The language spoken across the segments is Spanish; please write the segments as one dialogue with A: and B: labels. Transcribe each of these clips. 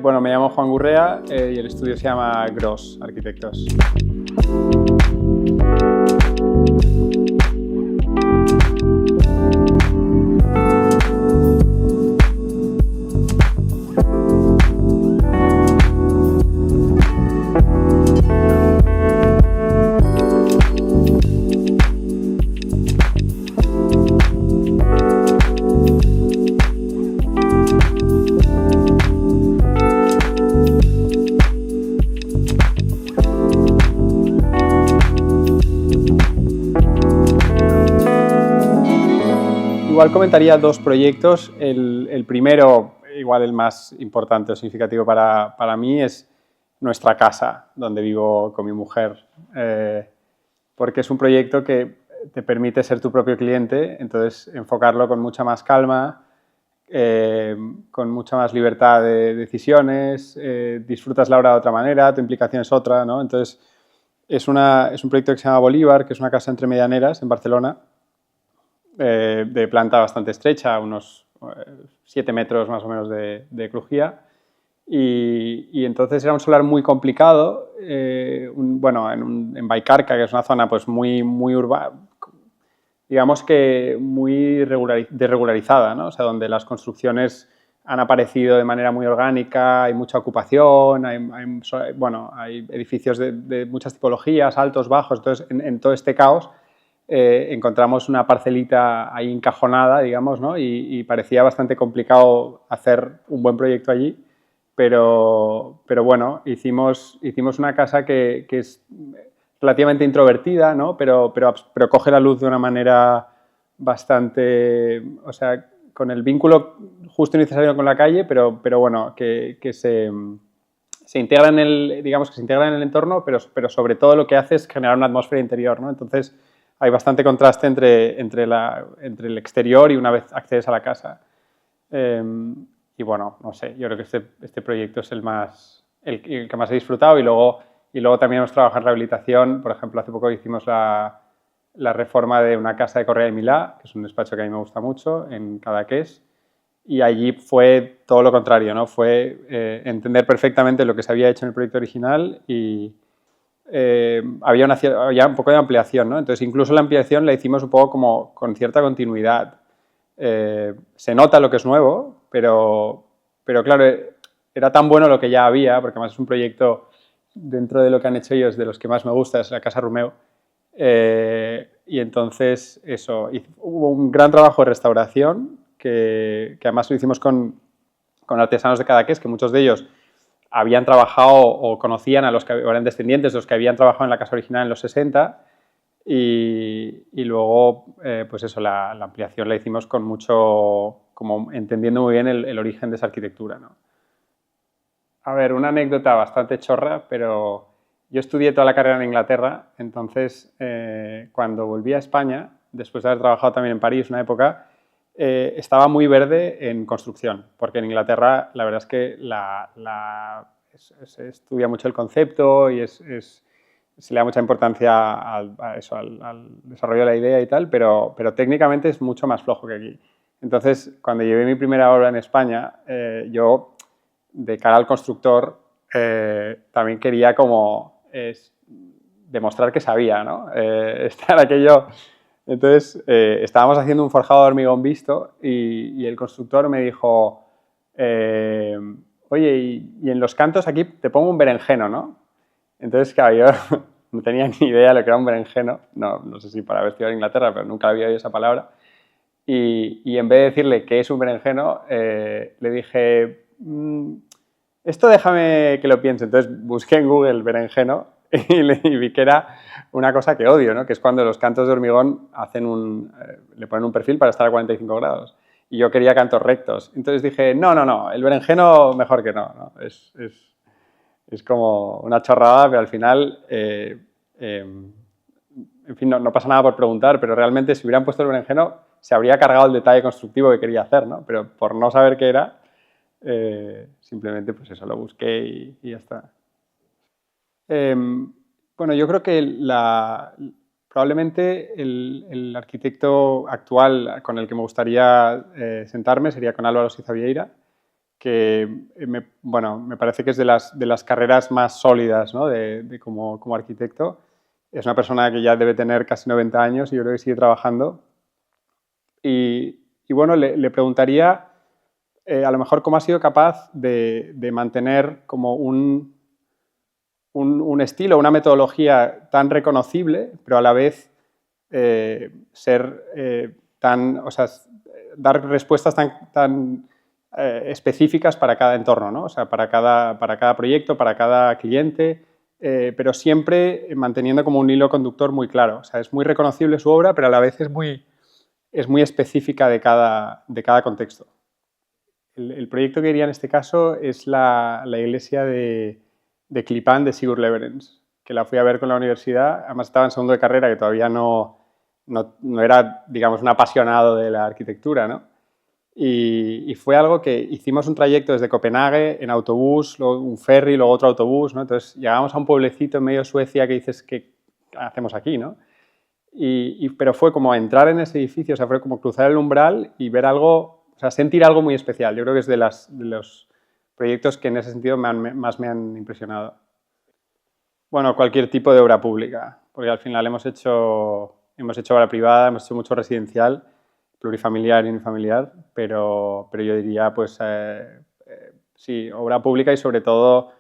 A: Bueno, me llamo Juan Gurrea y el estudio se llama Gros Arquitectos. Igual comentaría dos proyectos. El primero, igual el más importante o significativo para mí, es nuestra casa, donde vivo con mi mujer, porque es un proyecto que te permite ser tu propio cliente, entonces enfocarlo con mucha más calma, con mucha más libertad de decisiones, disfrutas la obra de otra manera, tu implicación es otra, ¿no? Entonces es un proyecto que se llama Bolívar, que es una casa entre medianeras en Barcelona, de planta bastante estrecha, unos 7 metros más o menos de crujía. Y entonces era un solar muy complicado, bueno, en Vallcarca, que es una zona pues muy urbana, digamos que muy desregularizada, ¿no? O sea, donde las construcciones han aparecido de manera muy orgánica, hay mucha ocupación, bueno, hay edificios de muchas tipologías, altos, bajos, entonces en todo este caos encontramos una parcelita ahí encajonada, digamos, ¿no? Y parecía bastante complicado hacer un buen proyecto allí, pero bueno, hicimos una casa que es relativamente introvertida, ¿no? Pero coge la luz de una manera bastante, o sea, con el vínculo justo y necesario con la calle, pero bueno, que se integra en el, digamos, que se integra en el entorno, pero sobre todo lo que hace es generar una atmósfera interior, ¿no? Entonces hay bastante contraste entre el exterior y una vez accedes a la casa. Y bueno, no sé, yo creo que este proyecto es el que más he disfrutado y luego también hemos trabajado en rehabilitación. Por ejemplo, hace poco hicimos la reforma de una casa de Correa de Milà, que es un despacho que a mí me gusta mucho, en Cadaqués, y allí fue todo lo contrario, ¿no? Fue entender perfectamente lo que se había hecho en el proyecto original y había un poco de ampliación, ¿no? Entonces, incluso la ampliación la hicimos un poco como con cierta continuidad. Se nota lo que es nuevo, pero claro, era tan bueno lo que ya había, porque además es un proyecto dentro de lo que han hecho ellos, de los que más me gusta, es la Casa Rumeu. Y entonces, eso, hubo un gran trabajo de restauración, que además lo hicimos con artesanos de Cadaqués, que muchos de ellos habían trabajado o conocían a los que eran descendientes de los que habían trabajado en la casa original en los 60 y luego, pues eso, la ampliación la hicimos con mucho, como entendiendo muy bien el origen de esa arquitectura, ¿no? A ver, una anécdota bastante chorra, pero yo estudié toda la carrera en Inglaterra, entonces cuando volví a España, después de haber trabajado también en París una época, estaba muy verde en construcción, porque en Inglaterra la verdad es que se estudia mucho el concepto y se le da mucha importancia al desarrollo de la idea y tal, pero técnicamente es mucho más flojo que aquí. Entonces, cuando llevé mi primera obra en España, yo, de cara al constructor, también quería como demostrar que sabía, ¿no? Estar aquello... Entonces, estábamos haciendo un forjado de hormigón visto y el constructor me dijo, oye, y en los cantos aquí te pongo un berenjeno, ¿no? Entonces, claro, yo no tenía ni idea de lo que era un berenjeno, no sé si para haber estudiado en Inglaterra, pero nunca había oído esa palabra. Y en vez de decirle qué es un berenjeno, le dije, esto déjame que lo piense. Entonces busqué en Google berenjeno y vi que era una cosa que odio, ¿no? Que es cuando los cantos de hormigón le ponen un perfil para estar a 45 grados. Y yo quería cantos rectos. Entonces dije, no, el berenjeno mejor que no. Es como una chorrada, pero al final, en fin, no pasa nada por preguntar, pero realmente si hubieran puesto el berenjeno se habría cargado el detalle constructivo que quería hacer, ¿no? Pero por no saber qué era, simplemente pues eso, lo busqué y ya está. Bueno, yo creo que probablemente el arquitecto actual con el que me gustaría sentarme sería con Álvaro Siza Vieira, bueno, me parece que es de las carreras más sólidas, ¿no? Como arquitecto. Es una persona que ya debe tener casi 90 años y yo creo que sigue trabajando. Y bueno, le preguntaría a lo mejor cómo ha sido capaz de mantener como un estilo, una metodología tan reconocible, pero a la vez o sea, dar respuestas tan específicas para cada entorno, ¿no? O sea, para cada proyecto, para cada cliente, pero siempre manteniendo como un hilo conductor muy claro. O sea, es muy reconocible su obra, pero a la vez es muy específica de cada contexto. El proyecto que iría en este caso es la iglesia de Klipán de Sigurd Leverens, que la fui a ver con la universidad. Además estaba en segundo de carrera, que todavía no era, digamos, un apasionado de la arquitectura, ¿no? Y fue algo que hicimos un trayecto desde Copenhague en autobús, luego un ferry, luego otro autobús, ¿no? Entonces llegamos a un pueblecito en medio de Suecia que dices, ¿qué hacemos aquí, no? Pero fue como entrar en ese edificio, o sea, fue como cruzar el umbral y ver algo, o sea, sentir algo muy especial. Yo creo que es de los proyectos que en ese sentido más me han impresionado. Bueno, cualquier tipo de obra pública, porque al final hemos hecho obra privada, hemos hecho mucho residencial, plurifamiliar y unifamiliar, pero yo diría, pues, sí, obra pública y sobre todo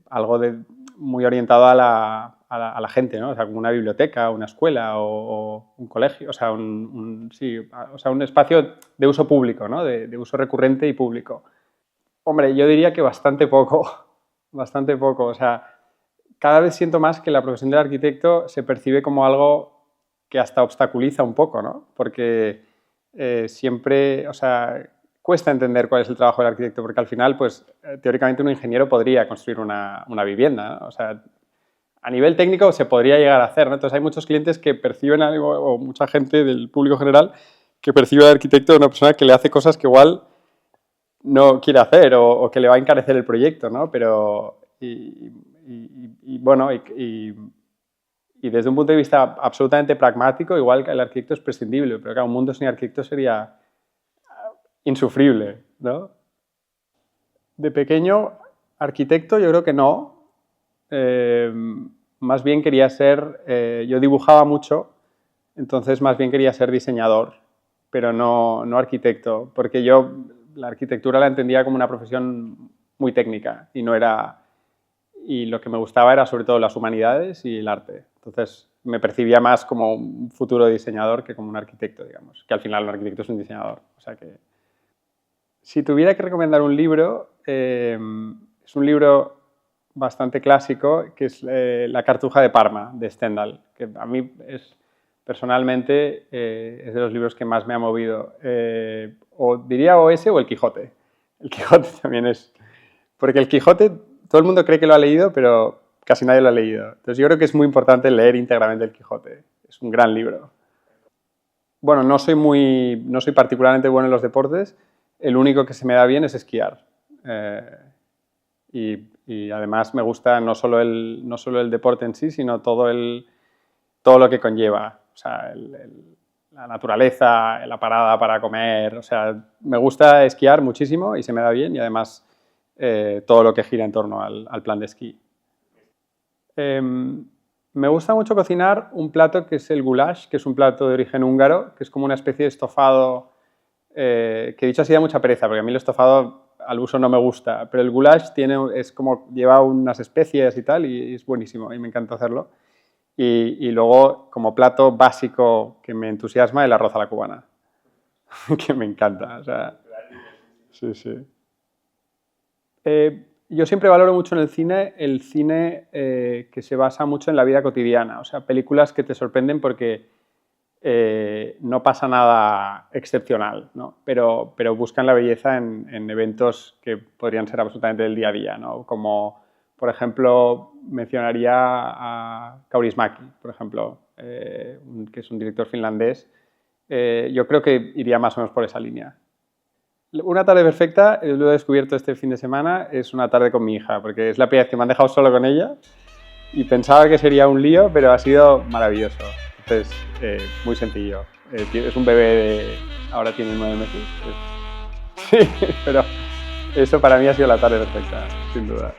A: algo muy orientado a la gente, ¿no? O sea, como una biblioteca, una escuela o un colegio, o sea, un espacio de uso público, ¿no? De uso recurrente y público. Hombre, yo diría que bastante poco, bastante poco. O sea, cada vez siento más que la profesión del arquitecto se percibe como algo que hasta obstaculiza un poco, ¿no? Porque siempre, o sea, cuesta entender cuál es el trabajo del arquitecto, porque al final, pues, teóricamente un ingeniero podría construir una vivienda, ¿no? O sea, a nivel técnico se podría llegar a hacer, ¿no? Entonces hay muchos clientes que perciben algo, o mucha gente del público general, que percibe al arquitecto una persona que le hace cosas que igual no quiere hacer o que le va a encarecer el proyecto, ¿no? Pero, bueno, y desde un punto de vista absolutamente pragmático, igual que el arquitecto es prescindible, pero claro, un mundo sin arquitecto sería insufrible, ¿no? De pequeño, arquitecto yo creo que no. Más bien quería ser, yo dibujaba mucho, entonces más bien quería ser diseñador, pero no arquitecto, porque yo la arquitectura la entendía como una profesión muy técnica y lo que me gustaba era sobre todo las humanidades y el arte. Entonces me percibía más como un futuro diseñador que como un arquitecto, digamos, que al final un arquitecto es un diseñador. O sea que si tuviera que recomendar un libro, es un libro bastante clásico, que es La Cartuja de Parma, de Stendhal, que a mí personalmente es de los libros que más me ha movido. O diría o ese o El Quijote. El Quijote también es... Porque El Quijote, todo el mundo cree que lo ha leído, pero casi nadie lo ha leído. Entonces yo creo que es muy importante leer íntegramente El Quijote. Es un gran libro. Bueno, no soy particularmente bueno en los deportes. El único que se me da bien es esquiar. Y además me gusta no solo el deporte en sí, sino todo lo que conlleva. O sea, la naturaleza, la parada para comer. O sea, me gusta esquiar muchísimo y se me da bien, y además todo lo que gira en torno al plan de esquí. Me gusta mucho cocinar un plato que es el goulash, que es un plato de origen húngaro, que es como una especie de estofado que dicho así da mucha pereza, porque a mí el estofado al uso no me gusta, pero el goulash lleva unas especias y tal, y es buenísimo, y me encanta hacerlo. Y luego, como plato básico que me entusiasma, el arroz a la cubana, que me encanta. O sea, sí. Yo siempre valoro mucho en el cine que se basa mucho en la vida cotidiana, o sea, películas que te sorprenden porque no pasa nada excepcional, ¿no? Pero buscan la belleza en eventos que podrían ser absolutamente del día a día, ¿no? Como, por ejemplo, mencionaría a Kaurismäki, por ejemplo, que es un director finlandés. Yo creo que iría más o menos por esa línea. Una tarde perfecta, lo he descubierto este fin de semana, es una tarde con mi hija, porque es la primera vez que me han dejado solo con ella y pensaba que sería un lío, pero ha sido maravilloso. Entonces, muy sencillo. Es un bebé ahora tiene 9 meses. Sí, pero eso para mí ha sido la tarde perfecta, sin duda.